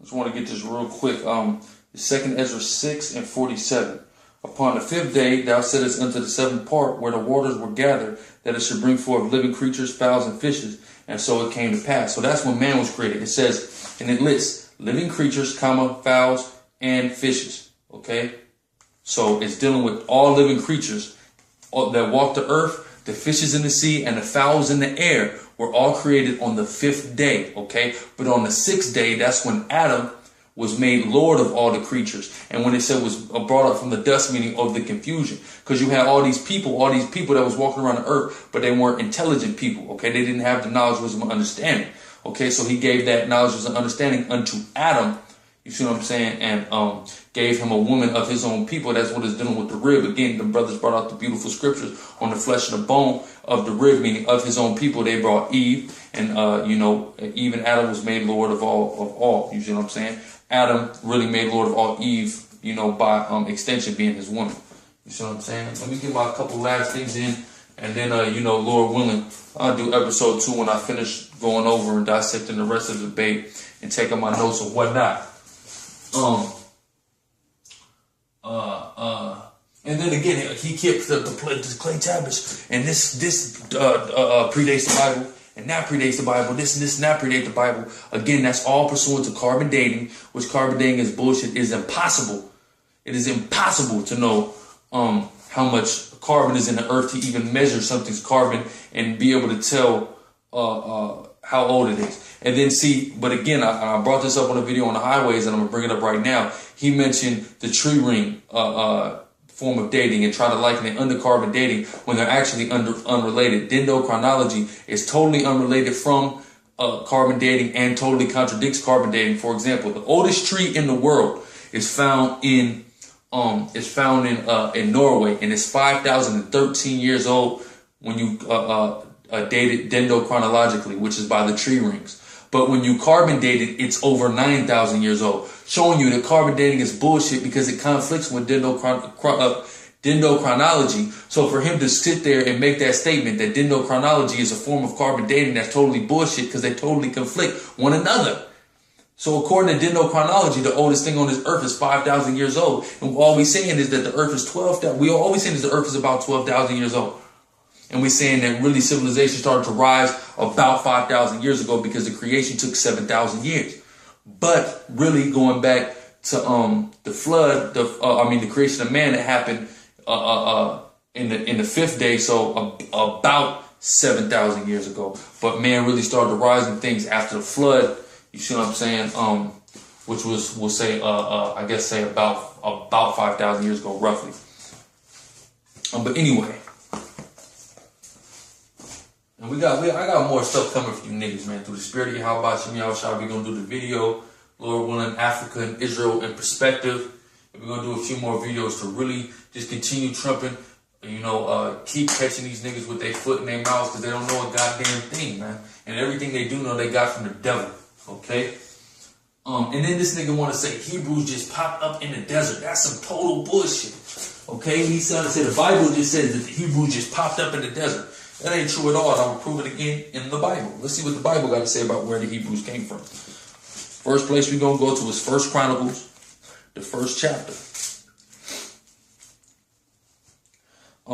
just want to get this real quick. 2 Ezra 6:47. Upon the 5th day, thou saidest unto the 7th part, where the waters were gathered, that it should bring forth living creatures, fowls, and fishes. And so it came to pass. So that's when man was created. It says, and it lists living creatures, comma, fowls, and fishes. Okay? So it's dealing with all living creatures that walk the earth, the fishes in the sea, and the fowls in the air were all created on the 5th day. Okay? But on the 6th day, that's when Adam was made Lord of all the creatures. And when it said was brought up from the dust, meaning of the confusion. Because you had all these people that was walking around the earth, but they weren't intelligent people. Okay, they didn't have the knowledge, wisdom, and understanding. Okay, so he gave that knowledge, wisdom, and understanding unto Adam. You see what I'm saying? And gave him a woman of his own people. That's what is dealing with the rib. Again, the brothers brought out the beautiful scriptures on the flesh and the bone of the rib, meaning of his own people. They brought Eve, and Eve and Adam was made Lord of all. You see what I'm saying? Adam really made Lord of all. Eve, by extension being his woman. You see what I'm saying? Let me get my couple last things in, and then, Lord willing, I'll do episode 2 when I finish going over and dissecting the rest of the debate and taking my notes and whatnot. And then again, he kept the clay tablets, and this predates the Bible. And that predates the Bible. This and this and that predate the Bible. Again, that's all pursuant to carbon dating, which carbon dating is bullshit. It is impossible. It is impossible to know how much carbon is in the earth to even measure something's carbon and be able to tell how old it is. And then but again, I brought this up on a video on the highways, and I'm gonna bring it up right now. He mentioned the tree ring form of dating and try to liken it under carbon dating when they're actually unrelated. Dendrochronology is totally unrelated from carbon dating and totally contradicts carbon dating. For example, the oldest tree in the world is found in Norway, and it's 5,013 years old when you date it dendrochronologically, which is by the tree rings. But when you carbon date it, it's over 9,000 years old, showing you that carbon dating is bullshit because it conflicts with dendrochronology. So for him to sit there and make that statement that dendrochronology is a form of carbon dating, that's totally bullshit because they totally conflict one another. So according to dendrochronology, the oldest thing on this earth is 5,000 years old. And all we're saying is that the earth is 12,000. We are always saying is the earth is about 12,000 years old. And we're saying that really civilization started to rise about 5,000 years ago because the creation took 7,000 years. But really going back to the flood, the creation of man that happened in the 5th day, so about 7,000 years ago. But man really started rising things after the flood. You see what I'm saying? Which was, we'll say, say about 5,000 years ago, roughly. But anyway. And I got more stuff coming for you niggas, man. Through the spirit of Yahweh Shem Yahushua, we're going to do the video, Lord willing, Africa and Israel in perspective. And we're going to do a few more videos to really just continue trumping, keep catching these niggas with their foot in their mouths because they don't know a goddamn thing, man. And everything they do know they got from the devil, okay? And then this nigga want to say Hebrews just popped up in the desert. That's some total bullshit, okay? He's trying to say the Bible just says that the Hebrews just popped up in the desert. That ain't true at all, and I'm going to prove it again in the Bible. Let's see what the Bible got to say about where the Hebrews came from. First place we're going to go to is 1 Chronicles, the 1st chapter.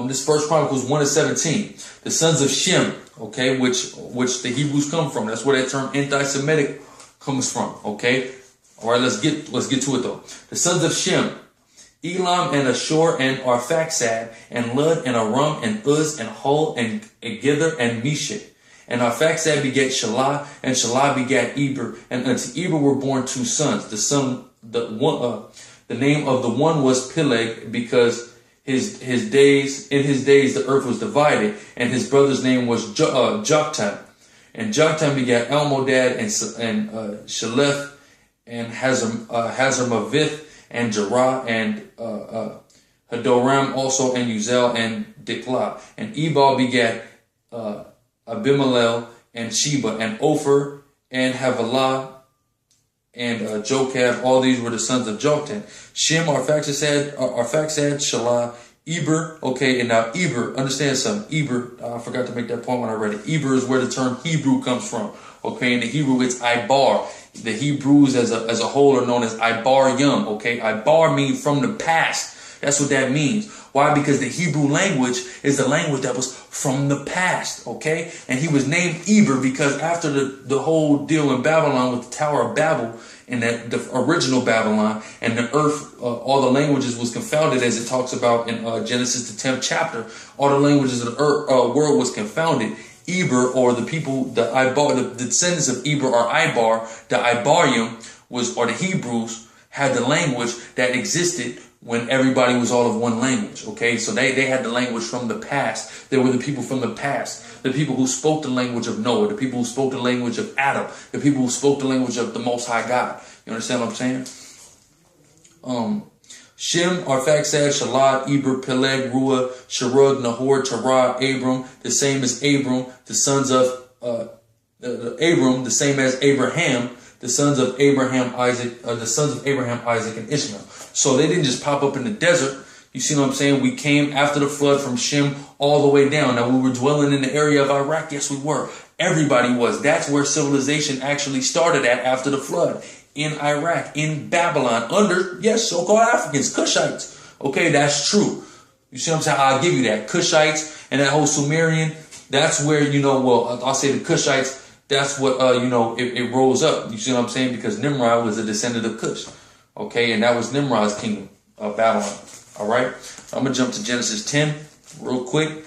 This 1 Chronicles 1:17. The sons of Shem, okay, which the Hebrews come from. That's where that term anti-Semitic comes from, okay? All right, let's get to it, though. The sons of Shem, Elam and Ashur and Arphaxad and Lud and Aram and Uz and Hul and Gither and Meshech. And Arphaxad begat Shelah, and Shelah begat Eber, and unto Eber were born 2 sons. The name of the one was Peleg, because in his days the earth was divided, and his brother's name was Joktan. And Joktan begat Almodad and Sheleth and Hazarmavith and Jerah and Hadoram also and Uzel and Diklah. And Ebal begat Abimelech and Sheba and Ophir and Havilah and Jokab. All these were the sons of Joktan. Shem, Arphaxad, Shelah, Eber. Okay, and now Eber, understand something. Eber, I forgot to make that point when I read it. Eber is where the term Hebrew comes from. Okay, in the Hebrew it's Ibar. the Hebrews as a whole are known as Ibar Yum. Okay, Ibar means from the past. That's what that means. Why? Because the Hebrew language is the language that was from the past. Okay, and he was named Eber because after the whole deal in Babylon with the Tower of Babel and the original Babylon and the earth, all the languages was confounded, as it talks about in Genesis the 10th chapter. All the languages of the world was confounded. Eber, or the people, the Ibar, the descendants of Eber or Ibar, the Ibarium or the Hebrews had the language that existed when everybody was all of one language. Okay, so they had the language from the past. They were the people from the past, the people who spoke the language of Noah, the people who spoke the language of Adam, the people who spoke the language of the Most High God. You understand what I'm saying? Shem, Arphaxad, Shalad, Eber, Peleg, Ruah, Sherug, Nahor, Terah, Abram, the same as Abram, the sons of Abram, the same as Abraham, the sons of Abraham, Isaac, and Ishmael. So they didn't just pop up in the desert. You see what I'm saying? We came after the flood from Shem all the way down. Now, we were dwelling in the area of Iraq. Yes, we were. Everybody was. That's where civilization actually started at after the flood. In Iraq, in Babylon, under, yes, so-called Africans, Cushites. Okay, that's true. You see what I'm saying? I'll give you that. Cushites and that whole Sumerian, that's where, I'll say the Cushites, that's what, it rose up. You see what I'm saying? Because Nimrod was a descendant of Cush. Okay, and that was Nimrod's kingdom of Babylon. All right, I'm going to jump to Genesis 10 real quick.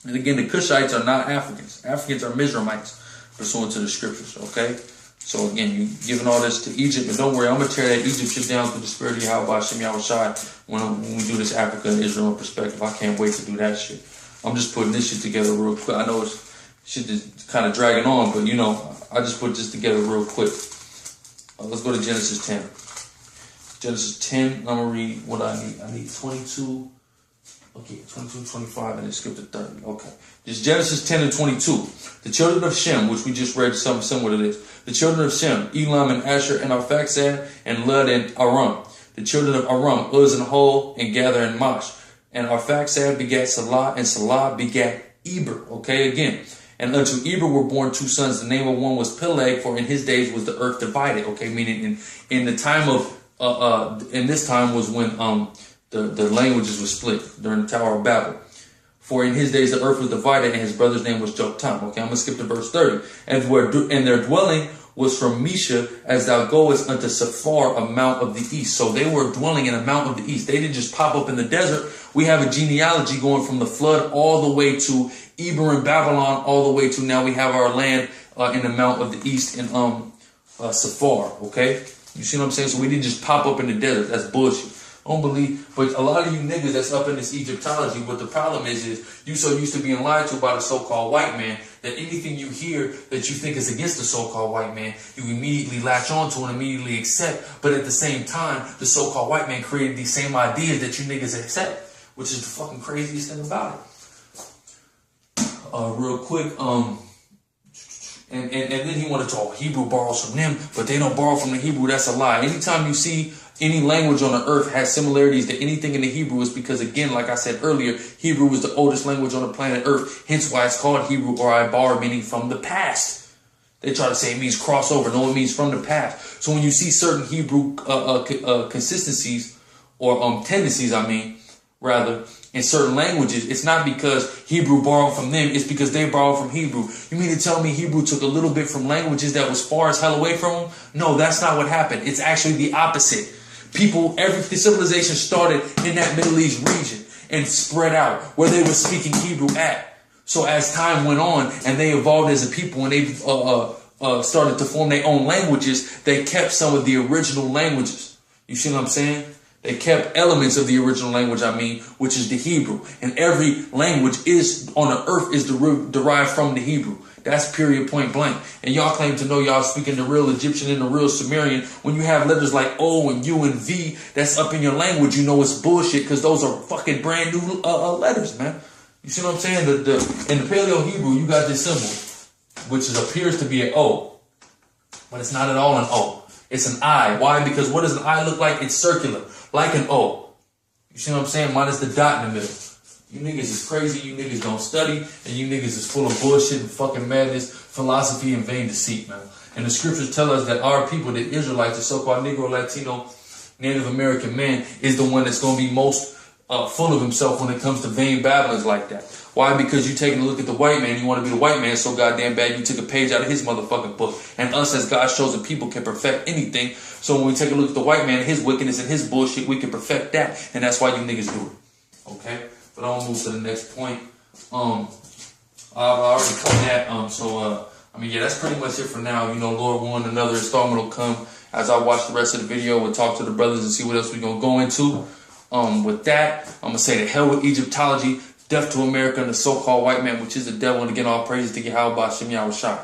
And again, the Cushites are not Africans. Africans are Mizraimites, pursuant to the scriptures. Okay. So again, you giving all this to Egypt, but don't worry, I'm gonna tear that Egypt shit down through the spirit of Yahweh Shem Yahushai when we do this Africa and Israel perspective. I can't wait to do that shit. I'm just putting this shit together real quick. I know it's shit is kind of dragging on, but I just put this together real quick. Let's go to Genesis 10. Genesis 10, I'm gonna read what I need. I need 22. Okay, 22, 25, and then skip to 30. Okay. This Genesis 10 and 22. The children of Shem, which we just read something similar to this. The children of Shem, Elam and Asher and Arphaxad and Lud and Aram. The children of Aram, Uz and Hol and Gather and Mash. And Arphaxad begat Salah, and Salah begat Eber. Okay, again. And unto Eber were born two sons. The name of one was Peleg, for in his days was the earth divided. Okay, meaning in the time of, in this time was when, the languages were split during the Tower of Babel. For in his days the earth was divided, and his brother's name was Joktan. Okay, I'm going to skip to verse 30. And their dwelling was from Mesha, as thou goest unto Sephar, a mount of the east. So they were dwelling in a mount of the east. They didn't just pop up in the desert. We have a genealogy going from the flood all the way to Eber and Babylon, all the way to now we have our land in the mount of the east in Sephar. Okay, you see what I'm saying? So we didn't just pop up in the desert. That's bullshit. Don't believe, but a lot of you niggas that's up in this Egyptology, what the problem is you so used to being lied to by the so-called white man that anything you hear that you think is against the so-called white man, you immediately latch onto and immediately accept. But at the same time, the so-called white man created these same ideas that you niggas accept, which is the fucking craziest thing about it. Real quick, and then he wanted to talk Hebrew borrows from them, but they don't borrow from the Hebrew. That's a lie. Anytime you see any language on the earth has similarities to anything in the Hebrew, is because, again, like I said earlier, Hebrew was the oldest language on the planet Earth. Hence why it's called Hebrew or Ibar, meaning from the past. They try to say it means crossover. No, it means from the past. So when you see certain Hebrew consistencies or tendencies, in certain languages, it's not because Hebrew borrowed from them. It's because they borrowed from Hebrew. You mean to tell me Hebrew took a little bit from languages that was far as hell away from them? No, that's not what happened. It's actually the opposite. Every civilization started in that Middle East region and spread out where they were speaking Hebrew at. So as time went on and they evolved as a people and they started to form their own languages, they kept some of the original languages. You see what I'm saying? They kept elements of the original language, which is the Hebrew. And every language on the earth is derived from the Hebrew. That's period, point blank. And y'all claim to know y'all speaking the real Egyptian and the real Sumerian. When you have letters like O and U and V that's up in your language, you know it's bullshit because those are fucking brand new letters, man. You see what I'm saying? In the Paleo Hebrew, you got this symbol, which appears to be an O, but it's not at all an O. It's an I. Why? Because what does an I look like? It's circular, like an O. You see what I'm saying? Minus the dot in the middle. You niggas is crazy, you niggas don't study, and you niggas is full of bullshit and fucking madness, philosophy, and vain deceit, man. And the scriptures tell us that our people, the Israelites, the so-called Negro, Latino, Native American man, is the one that's going to be most full of himself when it comes to vain babblings like that. Why? Because you taking a look at the white man, you want to be the white man so goddamn bad, you took a page out of his motherfucking book. And us as God's chosen people can perfect anything. So when we take a look at the white man, his wickedness and his bullshit, we can perfect that. And that's why you niggas do it. Okay? But I'm gonna move to the next point. I've already covered that. I mean, yeah, that's pretty much it for now. You know, Lord willing, another installment will come as I watch the rest of the video. We'll talk to the brothers and see what else we're gonna go into. With that, I'm gonna say to hell with Egyptology, death to America and the so-called white man, which is the devil, and again, all praises to Yahweh Shem Yahweh Shai.